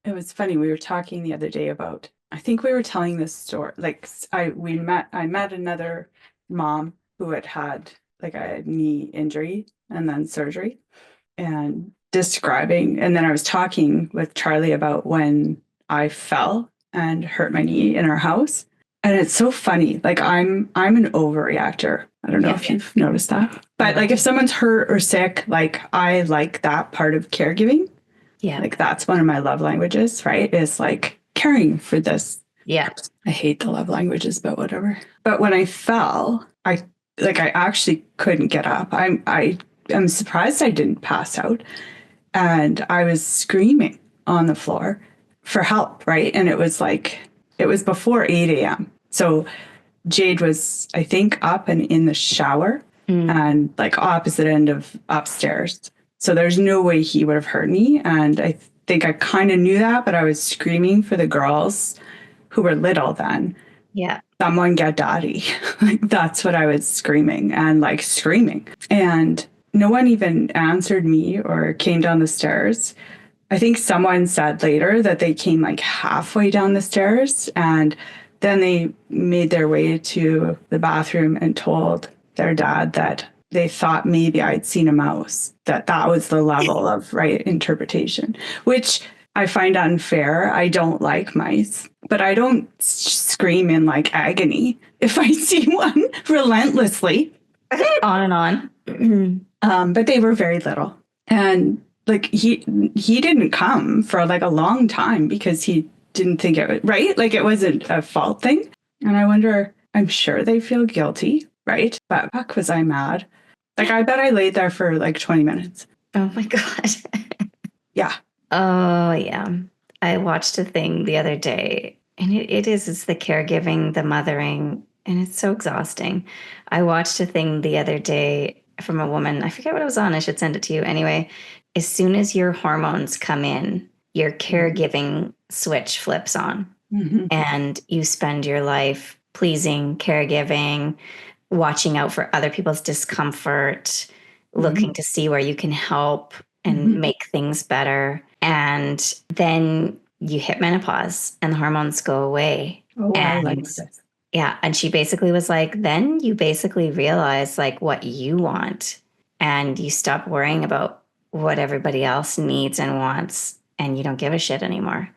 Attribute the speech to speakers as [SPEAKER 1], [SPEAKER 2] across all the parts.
[SPEAKER 1] It was funny. We were talking the other day about, I think we were telling this story. I met another mom who had had like a knee injury and then surgery and describing. And then I was talking with Charlie about when I fell and hurt my knee in our house. And it's so funny. Like I'm an overreactor. I don't know if you've noticed that. But like if someone's hurt or sick, like I like that part of caregiving.
[SPEAKER 2] Yeah.
[SPEAKER 1] Like that's one of my love languages, right? Is like caring for this.
[SPEAKER 2] Yeah.
[SPEAKER 1] I hate the love languages, but whatever. But when I fell, I actually couldn't get up. I am surprised I didn't pass out. And I was screaming on the floor for help, right? And it was before 8 a.m. So Jade was, I think, up and in the shower and like opposite end of upstairs. So there's no way he would have heard me. And I think I kind of knew that, but I was screaming for the girls who were little then.
[SPEAKER 2] Yeah.
[SPEAKER 1] Someone get daddy. Like that's what I was screaming and like screaming. And no one even answered me or came down the stairs. I think someone said later that they came like halfway down the stairs and then they made their way to the bathroom and told their dad that they thought maybe I'd seen a mouse, that was the level of right interpretation, which I find unfair. I don't like mice, but I don't scream in like agony if I see one relentlessly.
[SPEAKER 2] On and on.
[SPEAKER 1] But they were very little. And like he didn't come for like a long time because he didn't think it was right. Like it wasn't a fault thing. And I wonder, I'm sure they feel guilty, right? But fuck was I mad. Like I bet I laid there for like 20 minutes.
[SPEAKER 2] Oh my God.
[SPEAKER 1] Yeah.
[SPEAKER 2] Oh yeah. I watched a thing the other day and it's the caregiving, the mothering, and it's so exhausting. I watched a thing the other day from a woman. I forget what it was on. I should send it to you. Anyway, as soon as your hormones come in, your caregiving switch flips on and you spend your life pleasing, caregiving, watching out for other people's discomfort, looking to see where you can help and make things better. And then you hit menopause and the hormones go away.
[SPEAKER 1] Oh, I like
[SPEAKER 2] And
[SPEAKER 1] this.
[SPEAKER 2] yeah. And she basically was like, then you basically realize like what you want and you stop worrying about what everybody else needs and wants and you don't give a shit anymore.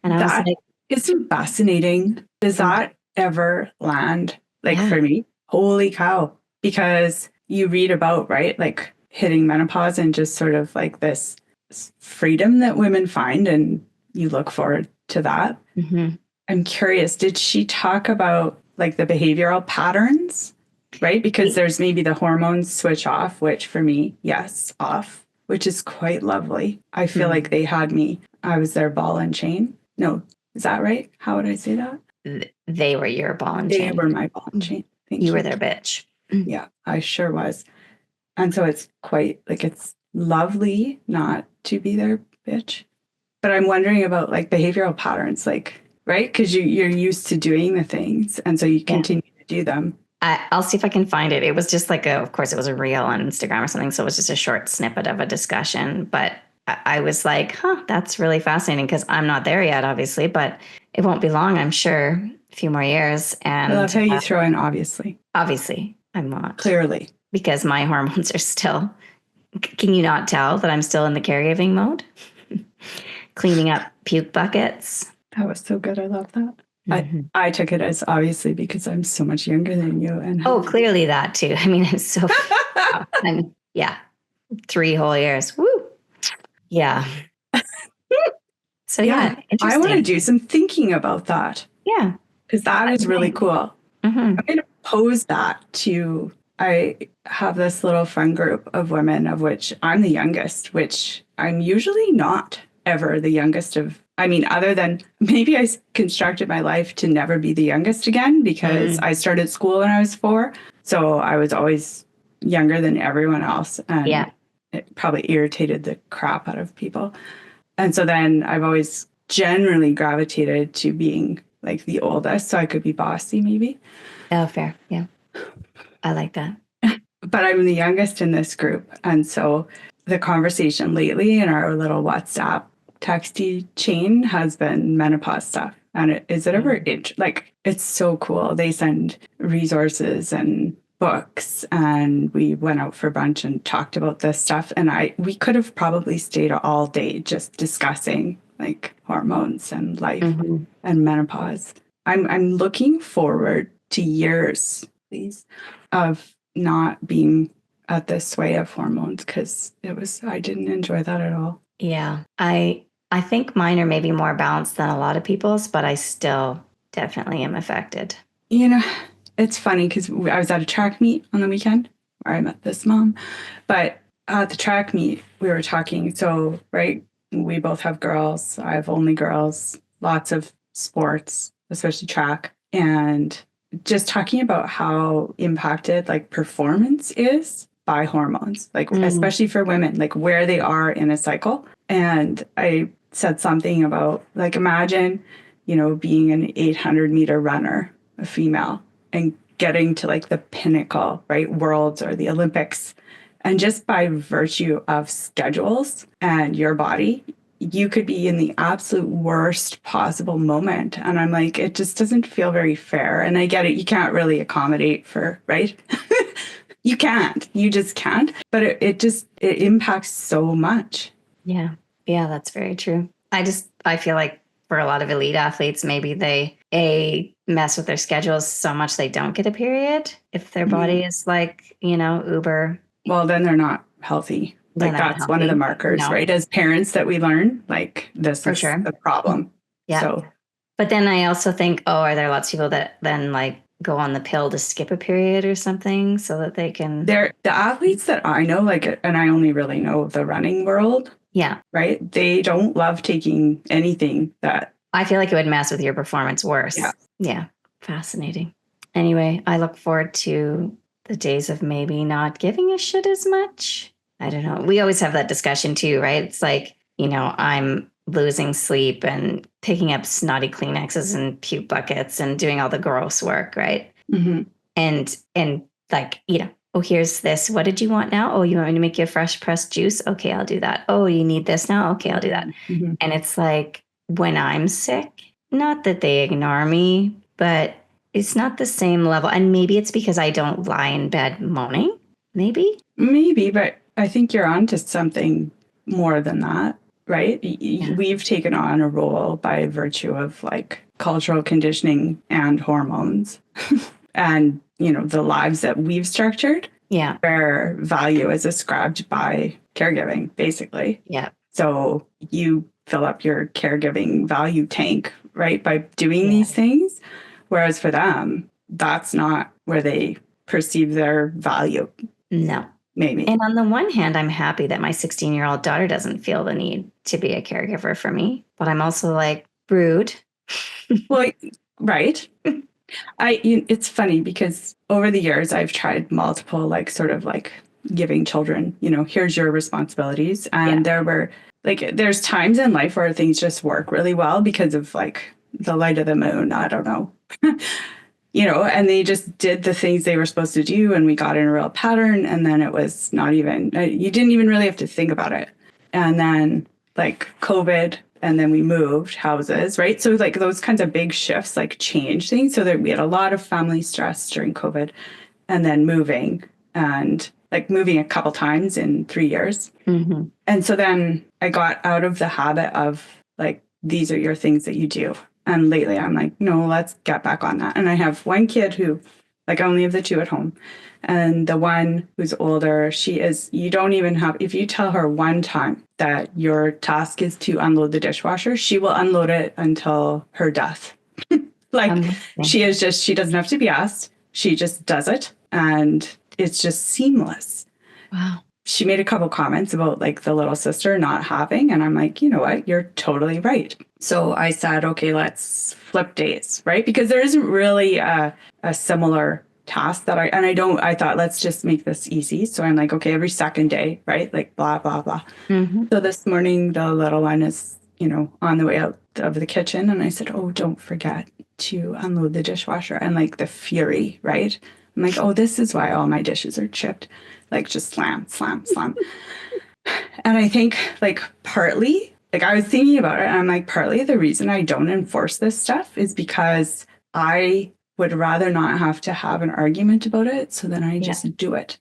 [SPEAKER 2] And I was
[SPEAKER 1] That
[SPEAKER 2] like,
[SPEAKER 1] is fascinating. Does that ever land like
[SPEAKER 2] Yeah.
[SPEAKER 1] for me? Holy cow. Because you read about, right, like hitting menopause and just sort of like this freedom that women find, and you look forward to that. I'm curious, did she talk about like the behavioral patterns, right? Because there's maybe the hormones switch off, which for me, yes, off, which is quite lovely. I feel like they had me, I was their ball and chain. No, is that right? How would I say that?
[SPEAKER 2] They were your ball and
[SPEAKER 1] They
[SPEAKER 2] chain.
[SPEAKER 1] were my ball and chain. Thank
[SPEAKER 2] You were their bitch.
[SPEAKER 1] Yeah, I sure was. And so it's quite like it's lovely not to be their bitch. But I'm wondering about like behavioral patterns, like, right? Because you're used to doing the things. And so you continue to do them.
[SPEAKER 2] I'll see if I can find it. It was just like of course, it was a reel on Instagram or something. So it was just a short snippet of a discussion. But I was like, huh, that's really fascinating because I'm not there yet, obviously, but it won't be long, I'm sure. A few more years. And
[SPEAKER 1] I love how you throw in obviously.
[SPEAKER 2] Obviously, I'm not.
[SPEAKER 1] Clearly.
[SPEAKER 2] Because my hormones are still, can you not tell that I'm still in the caregiving mode? Cleaning up puke buckets.
[SPEAKER 1] That was so good. I love that. I took it as obviously because I'm so much younger than you. And
[SPEAKER 2] clearly that too. I mean, I'm 3 whole years. Woo. Yeah. So yeah,
[SPEAKER 1] I want to do some thinking about that.
[SPEAKER 2] Yeah.
[SPEAKER 1] Because that is really cool. I'm going to pose that to, I have this little friend group of women of which I'm the youngest, which I'm usually not ever the youngest of. I mean, other than maybe I constructed my life to never be the youngest again because I started school when I was 4. So I was always younger than everyone else. And it probably irritated the crap out of people. And so then I've always generally gravitated to being like the oldest so I could be bossy maybe.
[SPEAKER 2] Oh, fair. Yeah. I like that.
[SPEAKER 1] But I'm the youngest in this group. And so the conversation lately in our little WhatsApp texty chain has been menopause stuff. And is it ever like it's so cool. They send resources and books, and we went out for brunch and talked about this stuff. And we could have probably stayed all day just discussing like hormones and life and menopause. I'm looking forward to years, please, of not being at the sway of hormones, because I didn't enjoy that at all.
[SPEAKER 2] Yeah. I think mine are maybe more balanced than a lot of people's, but I still definitely am affected.
[SPEAKER 1] You know, it's funny because I was at a track meet on the weekend where I met this mom, but at the track meet, we were talking. So, right, we both have girls. I have only girls, lots of sports, especially track, and just talking about how impacted like performance is by hormones, like especially for women, like where they are in a cycle. And I said something about like, imagine, being an 800-meter runner, a female, and getting to like the pinnacle, right? Worlds or the Olympics. And just by virtue of schedules and your body, you could be in the absolute worst possible moment. And I'm like, it just doesn't feel very fair. And I get it. You can't really accommodate for, right? You can't. You just can't. But it impacts so much.
[SPEAKER 2] Yeah. Yeah, that's very true. I feel like for a lot of elite athletes, maybe they mess with their schedules so much they don't get a period if their body is like, uber.
[SPEAKER 1] Well, then they're not healthy. Like that's one of the markers, right? As parents that we learn, like this is the problem.
[SPEAKER 2] Yeah.
[SPEAKER 1] So,
[SPEAKER 2] but then I also think, are there lots of people that then like go on the pill to skip a period or something so that they can...
[SPEAKER 1] The athletes that I know, like, and I only really know the running world.
[SPEAKER 2] Yeah.
[SPEAKER 1] Right? They don't love taking anything that...
[SPEAKER 2] I feel like it would mess with your performance worse.
[SPEAKER 1] Yeah.
[SPEAKER 2] Yeah. Fascinating. Anyway, I look forward to the days of maybe not giving a shit as much. I don't know. We always have that discussion too, right? It's like, I'm losing sleep and picking up snotty Kleenexes and puke buckets and doing all the gross work, right?
[SPEAKER 1] Mm-hmm.
[SPEAKER 2] And like, here's this. What did you want now? Oh, you want me to make you a fresh pressed juice? Okay, I'll do that. Oh, you need this now? Okay, I'll do that.
[SPEAKER 1] Mm-hmm.
[SPEAKER 2] And it's like when I'm sick, not that they ignore me, but it's not the same level. And maybe it's because I don't lie in bed moaning. Maybe, but
[SPEAKER 1] I think you're onto something more than that, right?
[SPEAKER 2] Yeah.
[SPEAKER 1] We've taken on a role by virtue of like cultural conditioning and hormones and, the lives that we've structured.
[SPEAKER 2] Yeah.
[SPEAKER 1] Where value is ascribed by caregiving, basically.
[SPEAKER 2] Yeah.
[SPEAKER 1] So you fill up your caregiving value tank, right, by doing these things. Whereas for them, that's not where they perceive their value.
[SPEAKER 2] No.
[SPEAKER 1] Maybe.
[SPEAKER 2] And on the one hand, I'm happy that my 16-year-old daughter doesn't feel the need to be a caregiver for me. But I'm also like, rude.
[SPEAKER 1] Well, right. It's funny because over the years, I've tried multiple, like, sort of like giving children, here's your responsibilities. And there were like, there's times in life where things just work really well because of like the light of the moon. I don't know. And they just did the things they were supposed to do. And we got in a real pattern. And then it was not even, you didn't even really have to think about it. And then like COVID, and then we moved houses, right? So like those kinds of big shifts like change things. So that we had a lot of family stress during COVID, and then moving a couple times in 3 years.
[SPEAKER 2] Mm-hmm.
[SPEAKER 1] And so then I got out of the habit of like, these are your things that you do. And lately I'm like, no, let's get back on that. And I have one kid who, like, I only have the two at home. And the one who's older, you don't even have, if you tell her one time that your task is to unload the dishwasher, she will unload it until her death. She doesn't have to be asked. She just does it. And it's just seamless.
[SPEAKER 2] Wow.
[SPEAKER 1] She made a couple comments about like the little sister not having. And I'm like, you know what? You're totally right. So I said, okay, let's flip days, right? Because there isn't really a similar task I thought, let's just make this easy. So I'm like, okay, every second day, right? Like blah, blah, blah.
[SPEAKER 2] Mm-hmm.
[SPEAKER 1] So this morning, the little one is, on the way out of the kitchen. And I said, oh, don't forget to unload the dishwasher. And like the fury, right? I'm like, oh, this is why all my dishes are chipped. Like just slam, slam, slam. And I think like partly like I was thinking about it and I'm like, partly the reason I don't enforce this stuff is because I would rather not have to have an argument about it. So then I
[SPEAKER 2] Yeah.
[SPEAKER 1] just do it.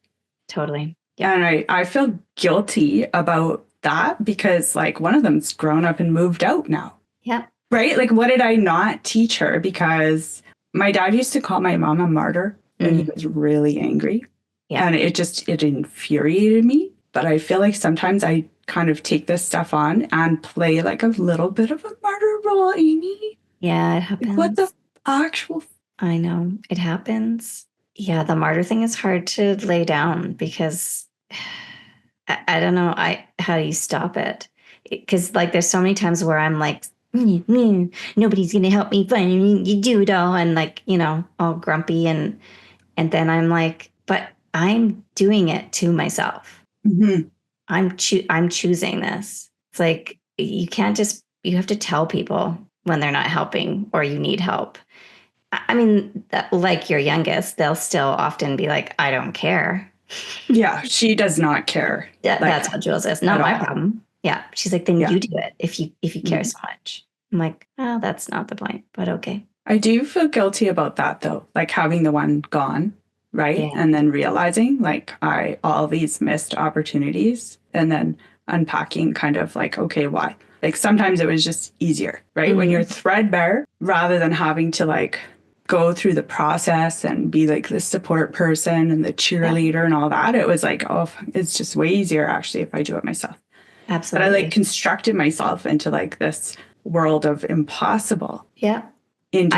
[SPEAKER 2] Totally. Yeah.
[SPEAKER 1] And I feel guilty about that because like one of them's grown up and moved out now.
[SPEAKER 2] Yeah.
[SPEAKER 1] Right? Like, what did I not teach her? Because my dad used to call my mom a martyr when he was really angry.
[SPEAKER 2] Yeah.
[SPEAKER 1] And it infuriated me. But I feel like sometimes I kind of take this stuff on and play like a little bit of a martyr role, Amy.
[SPEAKER 2] Yeah, it
[SPEAKER 1] Like,
[SPEAKER 2] happens.
[SPEAKER 1] what the actual?
[SPEAKER 2] I know. It happens. Yeah, the martyr thing is hard to lay down because I don't know. How do you stop it? Because like there's so many times where I'm like, nobody's gonna help me, fine, you do it all, and like, all grumpy, and then I'm like, but I'm doing it to myself.
[SPEAKER 1] Mm-hmm.
[SPEAKER 2] I'm choosing this. It's like you have to tell people when they're not helping or you need help. I mean, like your youngest, they'll still often be like, I don't care.
[SPEAKER 1] Yeah, she does not care.
[SPEAKER 2] That's what Jules is. Not my problem. Yeah. She's like, then
[SPEAKER 1] Yeah.
[SPEAKER 2] you do it if you care so much. I'm like, oh, that's not the point, but okay.
[SPEAKER 1] I do feel guilty about that though, like having the one gone, right?
[SPEAKER 2] Yeah.
[SPEAKER 1] And then realizing like all these missed opportunities and then unpacking kind of like, okay, why? Like sometimes it was just easier, right? When you're threadbare, rather than having to like go through the process and be like the support person and the cheerleader and all that, it was like, oh, it's just way easier actually if I do it myself.
[SPEAKER 2] Absolutely.
[SPEAKER 1] But I like constructed myself into like this world of impossible.
[SPEAKER 2] Yeah.
[SPEAKER 1] And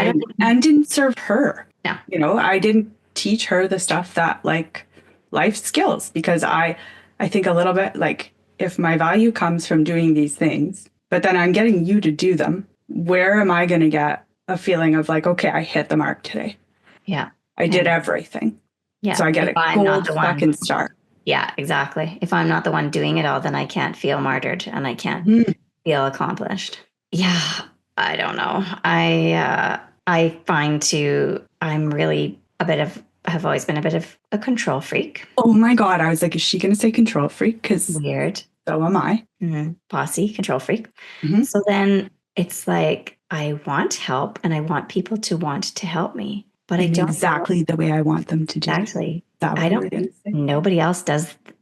[SPEAKER 1] didn't serve her.
[SPEAKER 2] No.
[SPEAKER 1] I didn't teach her the stuff that like life skills because I think a little bit like if my value comes from doing these things, but then I'm getting you to do them, where am I going to get a feeling of like, okay, I hit the mark today.
[SPEAKER 2] Yeah.
[SPEAKER 1] I did everything.
[SPEAKER 2] Yeah.
[SPEAKER 1] So I get a gold fucking star.
[SPEAKER 2] Yeah, exactly. If I'm not the one doing it all, then I can't feel martyred and I can't feel accomplished. Yeah. I don't know. I find I'm really have always been a bit of a control freak.
[SPEAKER 1] Oh my God. I was like, is she going to say control freak? Because
[SPEAKER 2] weird.
[SPEAKER 1] So am I.
[SPEAKER 2] Bossy, control freak. So then it's like, I want help and I want people to want to help me, but I don't
[SPEAKER 1] exactly the way I want them to do.
[SPEAKER 2] Exactly. I don't. Nobody else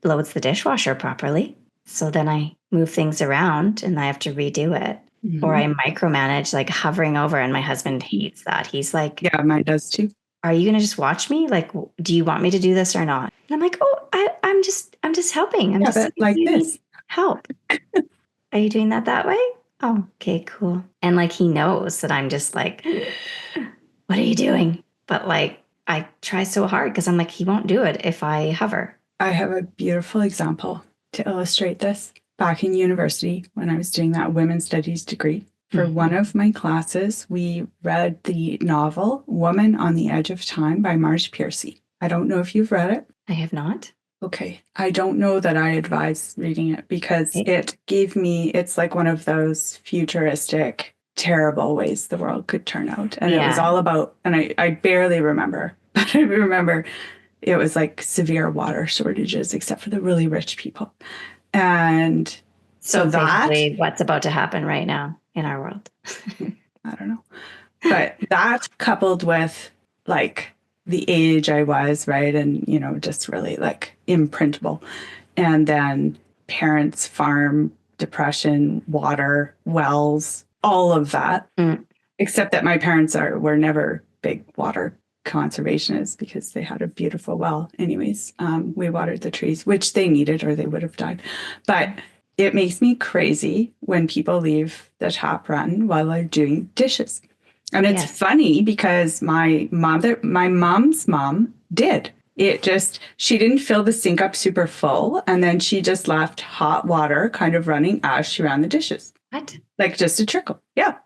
[SPEAKER 2] loads the dishwasher properly. So then I move things around and I have to redo it. Or I micromanage, like hovering over, and my husband hates that. He's like,
[SPEAKER 1] yeah, mine does too.
[SPEAKER 2] Are you going to just watch me? Like, do you want me to do this or not? And I'm like, oh, I'm just helping. I'm just
[SPEAKER 1] like this.
[SPEAKER 2] Help. Are you doing that way? Oh, okay, cool. And like, he knows that I'm just like, what are you doing? But like, I try so hard because I'm like, he won't do it if I hover.
[SPEAKER 1] I have a beautiful example to illustrate this. Back in university, when I was doing that women's studies degree, for one of my classes, we read the novel Woman on the Edge of Time by Marge Piercy. I don't know if you've read it.
[SPEAKER 2] I have not.
[SPEAKER 1] Okay. I don't know that I advise reading it because it's like one of those futuristic, terrible ways the world could turn out. And it was all about, and I barely remember, but I remember it was like severe water shortages, except for the really rich people. And so
[SPEAKER 2] basically what's about to happen right now in our world.
[SPEAKER 1] I don't know. But that coupled with like the age I was, right? And, just really like imprintable. And then parents, farm, depression, water, wells, all of that. Except that my parents were never big water conservationists because they had a beautiful well. Anyways, we watered the trees, which they needed or they would have died. But it makes me crazy when people leave the tap run while they're doing dishes. And it's funny because my mom's mom did. She didn't fill the sink up super full. And then she just left hot water kind of running as she ran the dishes.
[SPEAKER 2] What?
[SPEAKER 1] Like just a trickle. Yeah.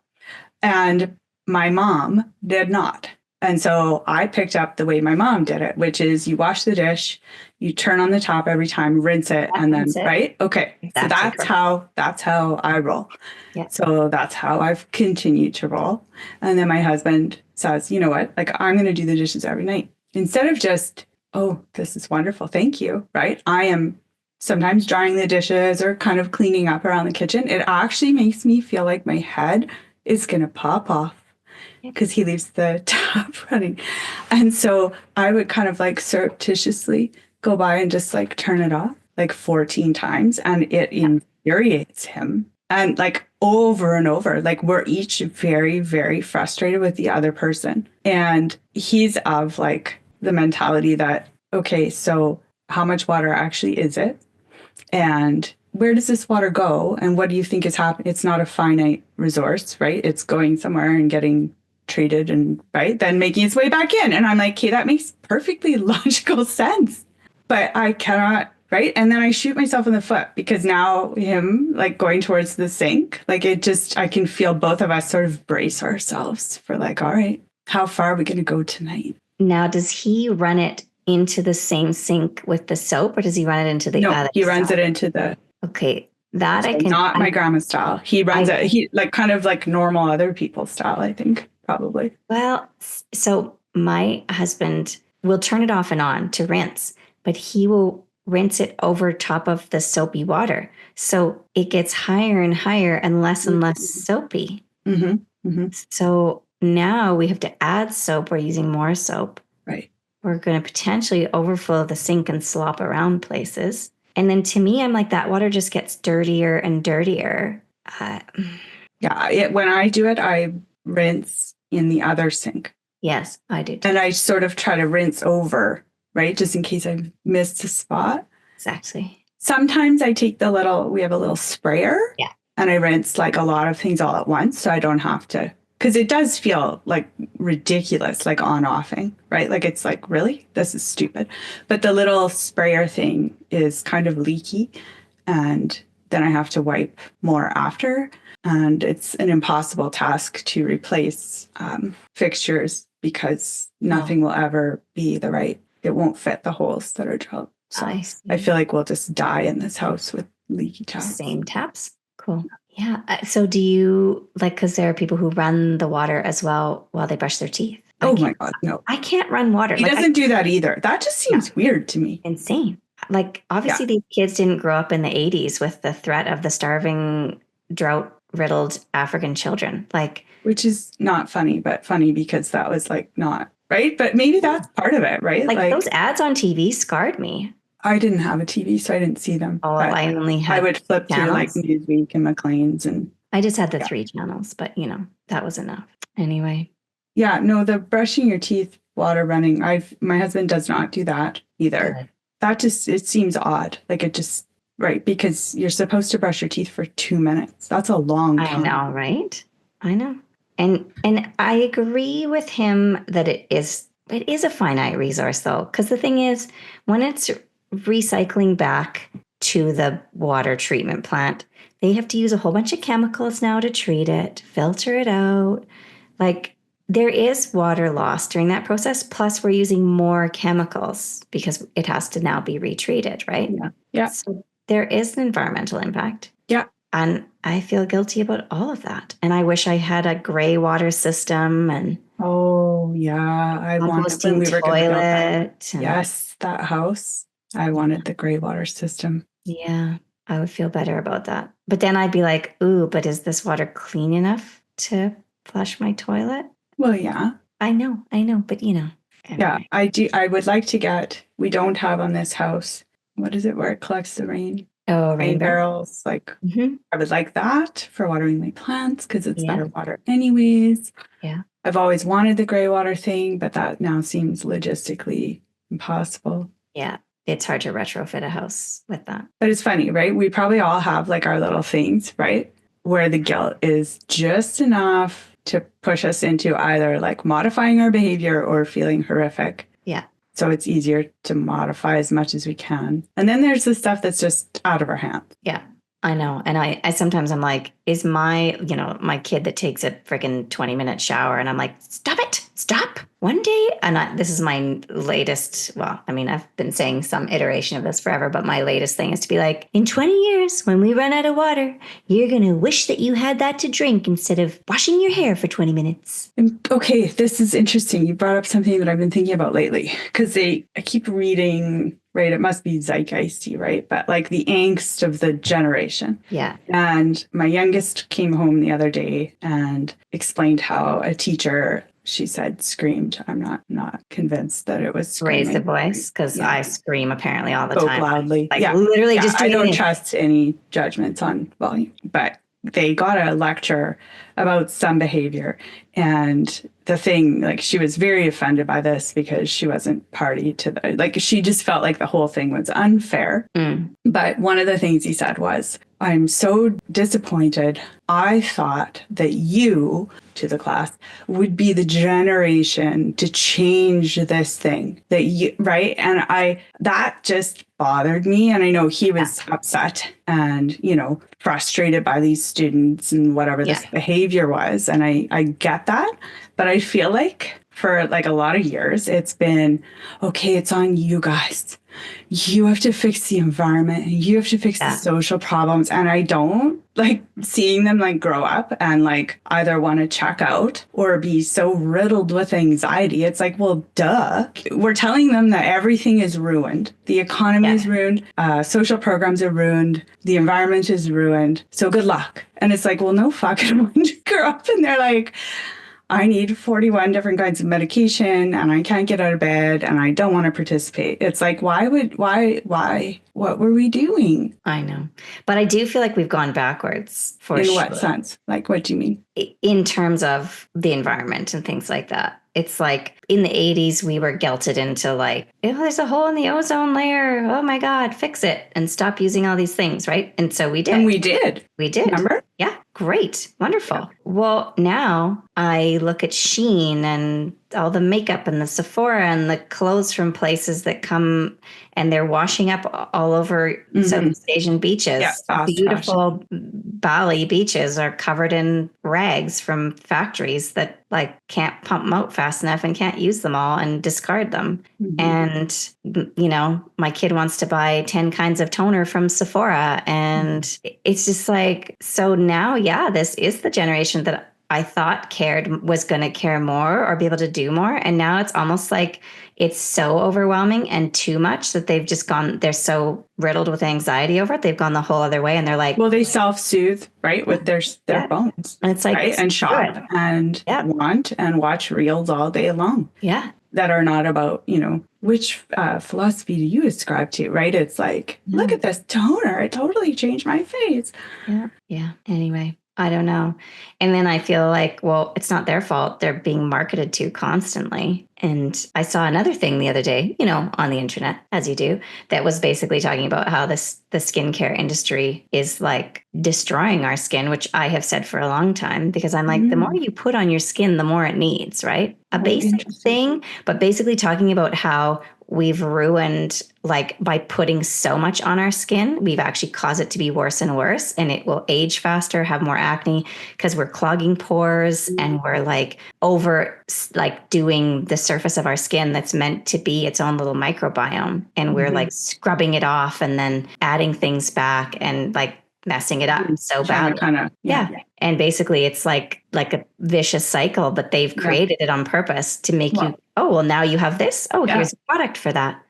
[SPEAKER 1] And my mom did not. And so I picked up the way my mom did it, which is you wash the dish, you turn on the top every time, rinse it, right? Okay. Exactly. So that's how I roll. Yeah. So that's how I've continued to roll. And then my husband says, you know what? Like I'm going to do the dishes every night. Instead of just, oh, this is wonderful. Thank you. Right. I am sometimes drying the dishes or kind of cleaning up around the kitchen, it actually makes me feel like my head is going to pop off because he leaves the tap running. And so I would kind of like surreptitiously go by and just like turn it off like 14 times. And it infuriates him. And like over and over, like we're each very, very frustrated with the other person. And he's of like the mentality that, okay, so how much water actually is it? And where does this water go? And what do you think is happening? It's not a finite resource, right? It's going somewhere and getting treated and right, then making its way back in. And I'm like, okay, that makes perfectly logical sense. But I cannot, right? And then I shoot myself in the foot because now him like going towards the sink, like it just, I can feel both of us sort of brace ourselves for like, all right, how far are we going to go tonight?
[SPEAKER 2] Now, does he run it into the same sink with the soap, or does he run it into the other?
[SPEAKER 1] He runs it into the.
[SPEAKER 2] Okay, that I can.
[SPEAKER 1] Not my grandma's style. He runs it. He like kind of like normal other people's style, I think, probably.
[SPEAKER 2] Well, so my husband will turn it off and on to rinse, but he will rinse it over top of the soapy water. So it gets higher and higher and less soapy.
[SPEAKER 1] Mm-hmm. Mm-hmm.
[SPEAKER 2] So now we have to add soap. We're using more soap.
[SPEAKER 1] Right.
[SPEAKER 2] We're going to potentially overflow the sink and slop around places. And then to me, I'm like, that water just gets dirtier and dirtier.
[SPEAKER 1] When I do it, I rinse in the other sink.
[SPEAKER 2] Yes, I do too.
[SPEAKER 1] And I sort of try to rinse over, right? Just in case I've missed a spot.
[SPEAKER 2] Exactly.
[SPEAKER 1] Sometimes I take we have a little sprayer.
[SPEAKER 2] Yeah.
[SPEAKER 1] And I rinse like a lot of things all at once. So I don't have to, because it does feel like ridiculous, like on-offing, right? Like it's like, really? This is stupid. But the little sprayer thing is kind of leaky. And then I have to wipe more after. And it's an impossible task to replace fixtures because nothing will ever be it won't fit the holes that are drilled. So I feel like we'll just die in this house with leaky taps.
[SPEAKER 2] Same taps. Cool. Yeah. So do you because there are people who run the water as well while they brush their teeth?
[SPEAKER 1] Oh my God, no.
[SPEAKER 2] I can't run water.
[SPEAKER 1] He doesn't do that either. That just seems weird to me.
[SPEAKER 2] Insane. Like obviously these kids didn't grow up in the 80s with the threat of the starving, drought-riddled African children.
[SPEAKER 1] Which is not funny, but funny because that was like not, right? But maybe that's part of it, right?
[SPEAKER 2] Like those ads on TV scarred me.
[SPEAKER 1] I didn't have a TV, so I didn't see them.
[SPEAKER 2] Oh, I only had
[SPEAKER 1] I would flip through like Newsweek and Maclean's and
[SPEAKER 2] I just had the 3 channels, but that was enough. Anyway.
[SPEAKER 1] Yeah, no, the brushing your teeth, water running, my husband does not do that either. Good. That just, it seems odd. Like it just, right, because you're supposed to brush your teeth for 2 minutes. That's a long time.
[SPEAKER 2] I know, right? I know. And I agree with him that it is a finite resource though, because the thing is, when it's recycling back to the water treatment plant, they have to use a whole bunch of chemicals now to treat it, filter it out. Like there is water loss during that process. Plus we're using more chemicals because it has to now be retreated, right?
[SPEAKER 1] Yeah.
[SPEAKER 2] So there is an environmental impact.
[SPEAKER 1] Yeah.
[SPEAKER 2] And I feel guilty about all of that. And I wish I had a gray water system and
[SPEAKER 1] I wanted when we were
[SPEAKER 2] toilet.
[SPEAKER 1] Yes, that house. I wanted the gray water system.
[SPEAKER 2] Yeah, I would feel better about that. But then I'd be like, ooh, but is this water clean enough to flush my toilet?
[SPEAKER 1] Well, yeah.
[SPEAKER 2] I know, but Anyway.
[SPEAKER 1] Yeah, I do. I would like to we don't have on this house, what is it where it collects the rain?
[SPEAKER 2] Oh,
[SPEAKER 1] rain barrels. Like I would like that for watering my plants because it's better water anyways.
[SPEAKER 2] Yeah.
[SPEAKER 1] I've always wanted the gray water thing, but that now seems logistically impossible.
[SPEAKER 2] Yeah. It's hard to retrofit a house with that.
[SPEAKER 1] But it's funny, right? We probably all have like our little things, right? Where the guilt is just enough to push us into either like modifying our behavior or feeling horrific.
[SPEAKER 2] Yeah.
[SPEAKER 1] So it's easier to modify as much as we can. And then there's the stuff that's just out of our hands.
[SPEAKER 2] Yeah, I know. And I sometimes I'm like, is my kid that takes a freaking 20-minute shower and I'm like, stop it, stop. One day, and this is my latest, I've been saying some iteration of this forever, but my latest thing is to be like, in 20 years, when we run out of water, you're going to wish that you had that to drink instead of washing your hair for 20 minutes.
[SPEAKER 1] Okay, this is interesting. You brought up something that I've been thinking about lately because I keep reading right? It must be zeitgeisty, right? But like the angst of the generation.
[SPEAKER 2] Yeah.
[SPEAKER 1] And my youngest came home the other day and explained how a teacher, she said, screamed. I'm not convinced that it was
[SPEAKER 2] Raise the
[SPEAKER 1] screaming.
[SPEAKER 2] voice, because
[SPEAKER 1] Yeah.
[SPEAKER 2] I scream apparently all the
[SPEAKER 1] Spoke
[SPEAKER 2] time.
[SPEAKER 1] loudly.
[SPEAKER 2] Like
[SPEAKER 1] Yeah.
[SPEAKER 2] literally
[SPEAKER 1] Yeah,
[SPEAKER 2] just
[SPEAKER 1] I
[SPEAKER 2] doing
[SPEAKER 1] don't
[SPEAKER 2] it.
[SPEAKER 1] trust any judgments on volume, but they got a lecture about some behavior. And the thing, like, she was very offended by this because she wasn't party to the, like, she just felt like the whole thing was unfair. But one of the things he said was, I'm so disappointed. I thought that you, to the class, would be the generation to change this thing that you, right? And that just bothered me. And I know he was upset and, frustrated by these students and whatever this behavior was. And I get that. But I feel like for like a lot of years, it's been, okay, it's on you guys. You have to fix the environment and you have to fix the social problems. And I don't like seeing them like grow up and like either want to check out or be so riddled with anxiety. It's like, well, duh. We're telling them that everything is ruined. The economy is ruined. Social programs are ruined. The environment is ruined. So good luck. And it's like, well, no fucking one to grow up and they're like, I need 41 different kinds of medication and I can't get out of bed and I don't want to participate. It's like, why? What were we doing?
[SPEAKER 2] I know. But I do feel like we've gone backwards for
[SPEAKER 1] In
[SPEAKER 2] sure.
[SPEAKER 1] what sense? Like, what do you mean?
[SPEAKER 2] In terms of the environment and things like that. It's like in the 80s, we were guilted into like, oh, there's a hole in the ozone layer. Oh my God, fix it and stop using all these things, right? And so we did.
[SPEAKER 1] And we did.
[SPEAKER 2] We did.
[SPEAKER 1] Remember?
[SPEAKER 2] Yeah, great. Wonderful. Well, now I look at Shein and all the makeup and the Sephora and the clothes from places that come and they're washing up all over Southeast Asian beaches.
[SPEAKER 1] Yeah,
[SPEAKER 2] beautiful Bali beaches are covered in rags from factories that like can't pump them out fast enough and can't use them all and discard them. And, my kid wants to buy 10 kinds of toner from Sephora. And it's just like, so now, this is the generation that I thought was going to care more or be able to do more. And now it's almost like it's so overwhelming and too much that they're so riddled with anxiety over it. They've gone the whole other way and they're like,
[SPEAKER 1] well, they self-soothe, right? With their bones.
[SPEAKER 2] And it's like,
[SPEAKER 1] right? And shop and want and watch reels all day long.
[SPEAKER 2] Yeah.
[SPEAKER 1] That are not about, which philosophy do you ascribe to, right? It's like, look at this toner. It totally changed my face.
[SPEAKER 2] Yeah. Yeah. Anyway, I don't know. And then I feel like, well, it's not their fault. They're being marketed to constantly. And I saw another thing the other day, on the internet, as you do, that was basically talking about how the skincare industry is like destroying our skin, which I have said for a long time, because I'm like, the more you put on your skin, the more it needs, right? A basic thing, but basically talking about how we've ruined, like by putting so much on our skin, we've actually caused it to be worse and worse. And it will age faster, have more acne because we're clogging pores and we're like doing the surface of our skin that's meant to be its own little microbiome. And we're like scrubbing it off and then adding things back and like messing it up so bad. And basically it's like a vicious cycle, but they've created it on purpose to make you, oh, well, now you have this. Oh, here's a product for that.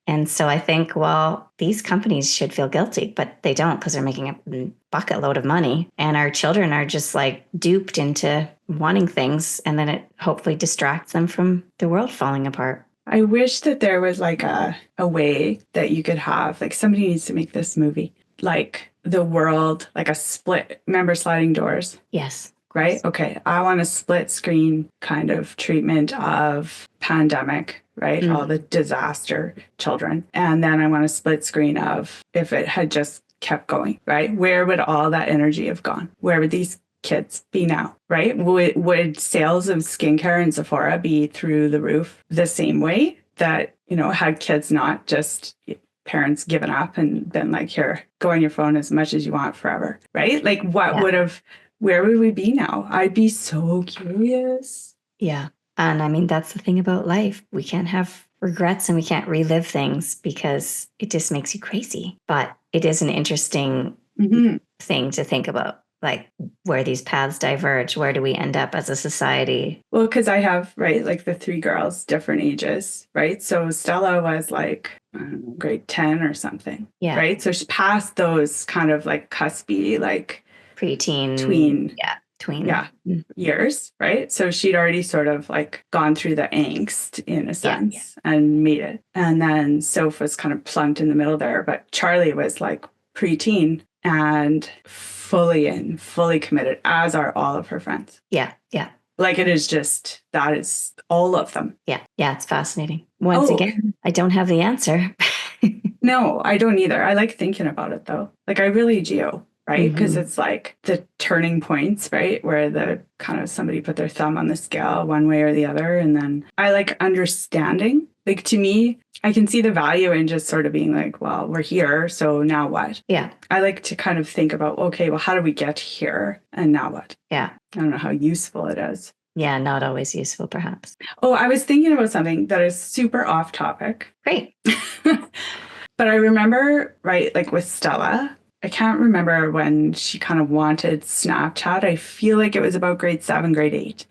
[SPEAKER 2] And so I think, well, these companies should feel guilty, but they don't because they're making a bucket load of money. And our children are just like duped into wanting things. And then it hopefully distracts them from the world falling apart.
[SPEAKER 1] I wish that there was like a way that you could have, like somebody needs to make this movie, like the world, like a split, remember Sliding Doors?
[SPEAKER 2] Yes.
[SPEAKER 1] Right? Okay. I want a split screen kind of treatment of pandemic, right? All the disaster children. And then I want a split screen of if it had just kept going, right? Where would all that energy have gone? Where would these kids be now, right? Would sales of skincare and Sephora be through the roof the same way that, had kids not just parents given up and been like, here, go on your phone as much as you want forever, right? Like where would we be now? I'd be so curious.
[SPEAKER 2] Yeah. And I mean, that's the thing about life. We can't have regrets and we can't relive things because it just makes you crazy. But it is an interesting thing to think about. like where these paths diverge? Where do we end up as a society?
[SPEAKER 1] Well, because I have, right, like the three girls, different ages, right? So Stella was like, I don't know, grade 10 or something,
[SPEAKER 2] Yeah.
[SPEAKER 1] right? So she passed those kind of like cuspy, like
[SPEAKER 2] Preteen.
[SPEAKER 1] tween.
[SPEAKER 2] Yeah. Tween.
[SPEAKER 1] Yeah. Years, right? So she'd already sort of like gone through the angst in a sense and made it. And then Soph was kind of plunked in the middle there, but Charlie was like preteen and fully in, fully committed, as are all of her friends.
[SPEAKER 2] Yeah. Yeah.
[SPEAKER 1] Like it is just, that is all of them.
[SPEAKER 2] Yeah. Yeah. It's fascinating. Once again, I don't have the answer.
[SPEAKER 1] No, I don't either. I like thinking about it though. Like I really do, right? Because it's like the turning points, right? Where the kind of somebody put their thumb on the scale one way or the other. And then I like understanding. Like to me, I can see the value in just sort of being like, well, we're here. So now what?
[SPEAKER 2] Yeah.
[SPEAKER 1] I like to kind of think about, okay, well, how do we get here? And now what?
[SPEAKER 2] Yeah.
[SPEAKER 1] I don't know how useful it is.
[SPEAKER 2] Yeah. Not always useful, perhaps.
[SPEAKER 1] Oh, I was thinking about something that is super off topic.
[SPEAKER 2] Great.
[SPEAKER 1] But I remember, right, like with Stella, I can't remember when she kind of wanted Snapchat. I feel like it was about grade 7, grade 8.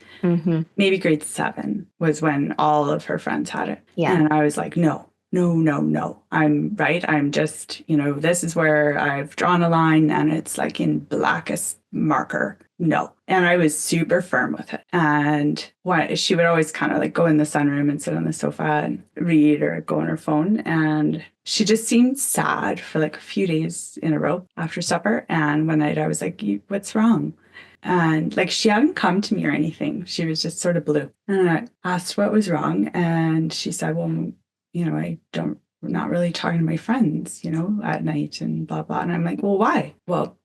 [SPEAKER 1] Maybe grade 7 was when all of her friends had it.
[SPEAKER 2] Yeah.
[SPEAKER 1] And I was like, no. I'm right. I'm just, this is where I've drawn a line and it's like in blackest marker. No. And I was super firm with it. And she would always kind of like go in the sunroom and sit on the sofa and read or go on her phone. And she just seemed sad for like a few days in a row after supper. And one night I was like, what's wrong? And like she hadn't come to me or anything. She was just sort of blue. And I asked what was wrong. And she said, well, I'm not really talking to my friends, at night and blah, blah. And I'm like, well, why? Well,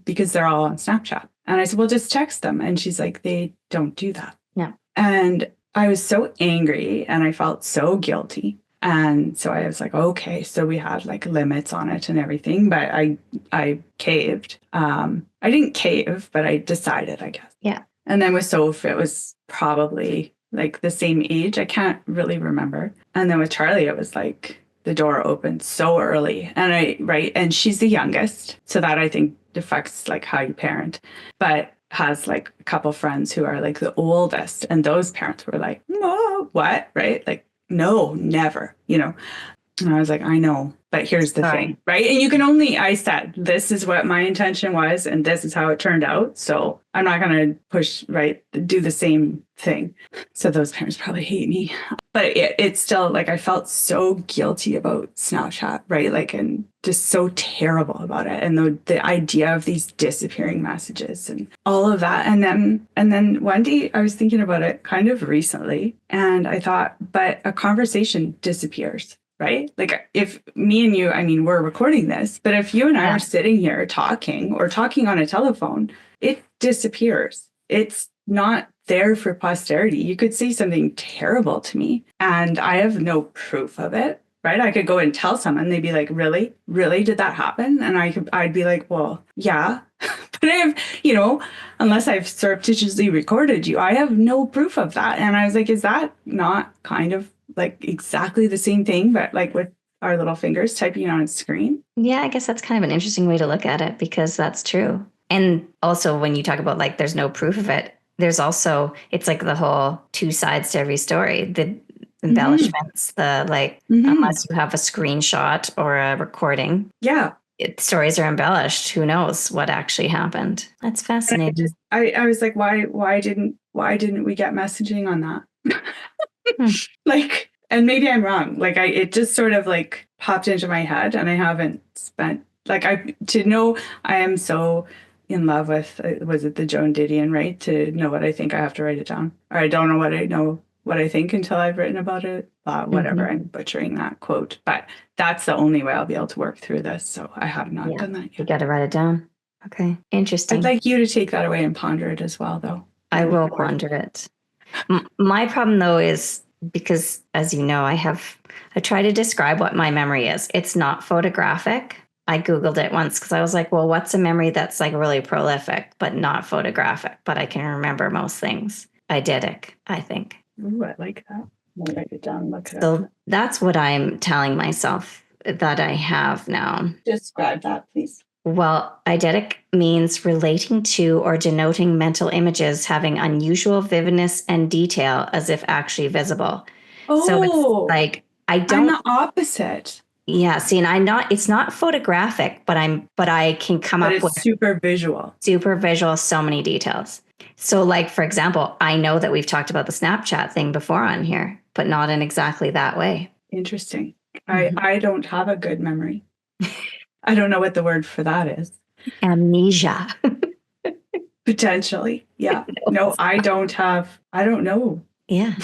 [SPEAKER 1] because they're all on Snapchat. And I said, well, just text them. And she's like, they don't do that.
[SPEAKER 2] Yeah.
[SPEAKER 1] And I was so angry and I felt so guilty. And so I was like, okay, so we had like limits on it and everything, but I caved. I didn't cave, but I decided, I guess.
[SPEAKER 2] Yeah.
[SPEAKER 1] And then with Soph, it was probably like the same age. I can't really remember. And then with Charlie, it was like the door opened so early. And she's the youngest. So that I think affects like how you parent, but has like a couple friends who are like the oldest. And those parents were like, oh, what? Right? Like, no, never, And I was like, I know, but here's the thing, right? And I said, this is what my intention was, and this is how it turned out. So I'm not going to do the same thing. So those parents probably hate me. But it's still like, I felt so guilty about Snapchat, right? Like, and just so terrible about it. And the idea of these disappearing messages and all of that. And then one day I was thinking about it kind of recently, and I thought, but a conversation disappears. Right? Like if me and you, we're recording this, but if you and I are sitting here talking or talking on a telephone, it disappears. It's not there for posterity. You could say something terrible to me and I have no proof of it, right? I could go and tell someone, they'd be like, really? Really? Did that happen? And I'd be like, well, yeah. But unless I've surreptitiously recorded you, I have no proof of that. And I was like, is that not kind of like exactly the same thing, but like with our little fingers typing on a screen?
[SPEAKER 2] Yeah, I guess that's kind of an interesting way to look at it because that's true. And also when you talk about like there's no proof of it, there's also, it's like the whole two sides to every story. The embellishments, unless you have a screenshot or a recording.
[SPEAKER 1] Yeah.
[SPEAKER 2] Stories are embellished. Who knows what actually happened? That's fascinating.
[SPEAKER 1] I was like, why didn't we get messaging on that? Like, and maybe I'm wrong. Like it just sort of like popped into my head and I haven't spent I am so in love with, was it the Joan Didion, right? To know what I think, I have to write it down, or I don't know what I think until I've written about it. Whatever, I'm butchering that quote, but that's the only way I'll be able to work through this. So I have not done that yet.
[SPEAKER 2] You got to write it down. Okay. Interesting.
[SPEAKER 1] I'd like you to take that away and ponder it as well, though.
[SPEAKER 2] I will ponder it. My problem, though, is because, as you know, I try to describe what my memory is. It's not photographic. I Googled it once because I was like, well, what's a memory that's like really prolific, but not photographic, but I can remember most things. Eidetic, I think.
[SPEAKER 1] Ooh, I like that. I'll write it down. Look it up.
[SPEAKER 2] So that's what I'm telling myself that I have now.
[SPEAKER 1] Describe that, please.
[SPEAKER 2] Well, eidetic means relating to or denoting mental images having unusual vividness and detail as if actually visible. So it's
[SPEAKER 1] Oh,
[SPEAKER 2] like I
[SPEAKER 1] I'm
[SPEAKER 2] don't
[SPEAKER 1] the opposite,
[SPEAKER 2] yeah, see, and I'm not it's not photographic, but I can come
[SPEAKER 1] but
[SPEAKER 2] up
[SPEAKER 1] it's
[SPEAKER 2] with
[SPEAKER 1] super visual.
[SPEAKER 2] super visual, so many details. So like for example, I know that we've talked about the Snapchat thing before on here, but not in exactly that way.
[SPEAKER 1] Interesting.
[SPEAKER 2] Mhm.
[SPEAKER 1] I don't have a good memory. I don't know what the word for that is.
[SPEAKER 2] Amnesia.
[SPEAKER 1] Potentially. Yeah. No, I don't know.
[SPEAKER 2] Yeah.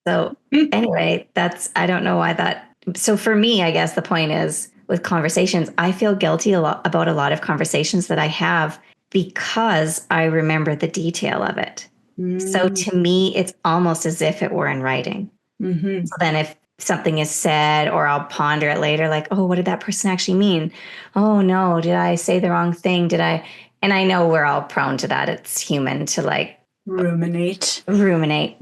[SPEAKER 2] So anyway, I don't know why that. So for me, I guess the point is with conversations, I feel guilty about a lot of conversations that I have because I remember the detail of it. So
[SPEAKER 1] Mm,
[SPEAKER 2] to me, it's almost as if it were in writing.
[SPEAKER 1] hmm.
[SPEAKER 2] So then if something is said or I'll ponder it later, like, oh, what did that person actually mean? Oh no, did I say the wrong thing? Did I? And I know we're all prone to that. It's human to like
[SPEAKER 1] Ruminate,
[SPEAKER 2] ruminate,